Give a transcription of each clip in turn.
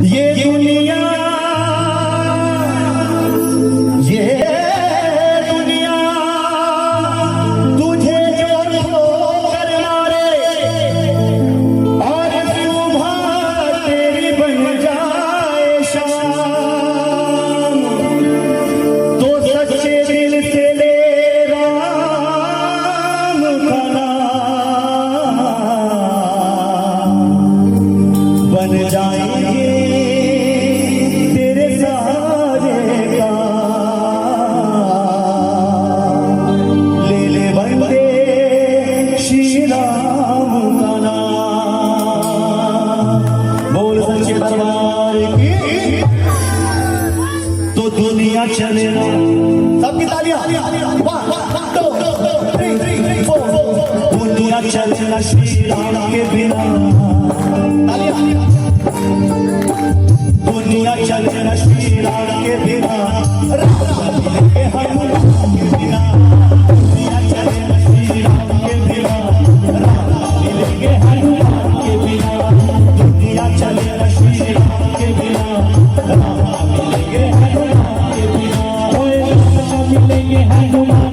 ये दुनिया तुझे जो ठोकर मारे और सुबह तेरी बन जाए शाम, तो सच्चे दिल से ले राम का नाम, बन जाएंगे तेरे सारे काम। ले ले बंदे श्री राम का नाम, बोल सच्चे दरबार की। तो दुनिया चलेगा, सबकी तालियां, 1 2 3 4। दुनिया चलेगा श्री राम के बिना, दुनिया चलेगा श्री राम के बिना, राम मिलेंगे हनुमान के बिना। दुनिया चलेगा श्री राम के बिना, राम मिलेंगे हनुमान के बिना। दुनिया चलेगा श्री राम के बिना, राम मिलेंगे हनुमान के बिना। राम मिलेंगे हनुमान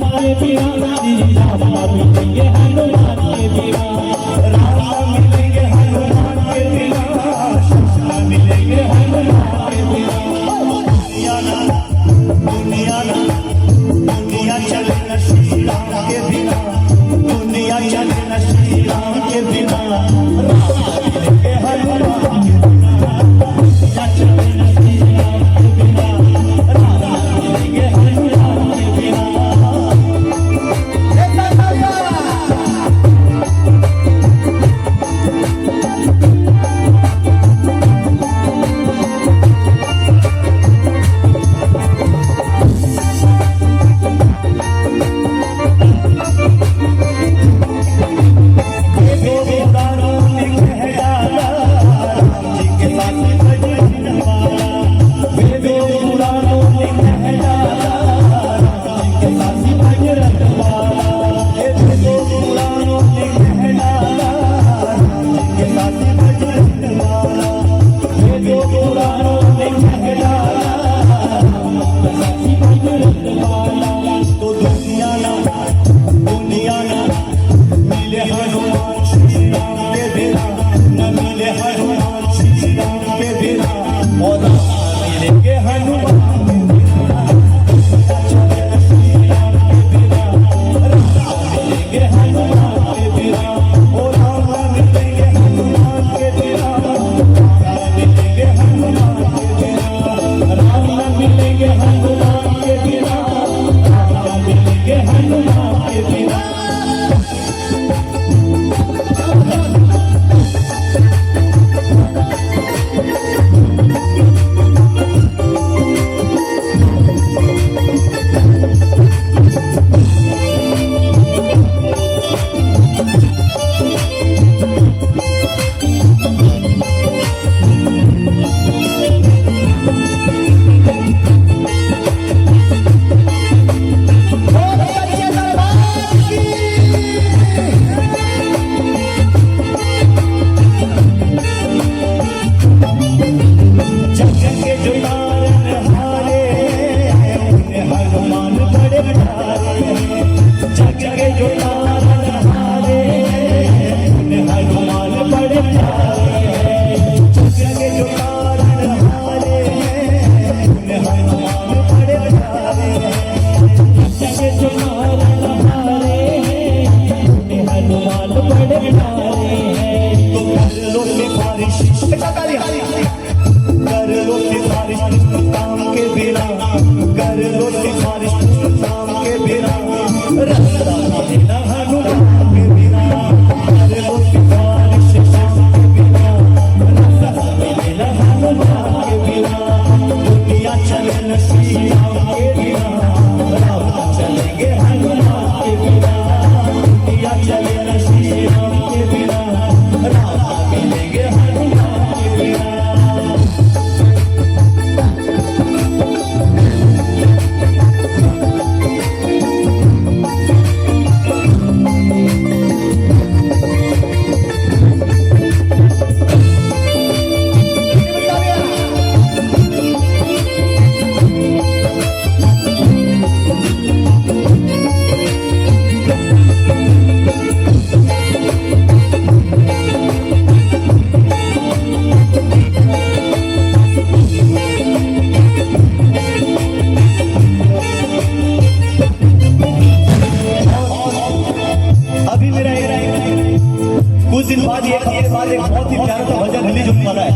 दिन बाद एक हफ्ते बाद एक बहुत ही प्यारा सा भजन रिलीज होने वाला है।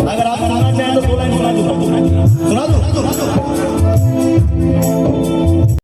अगर आप सुनना चाहें तो 2 लाइन सुना दूं।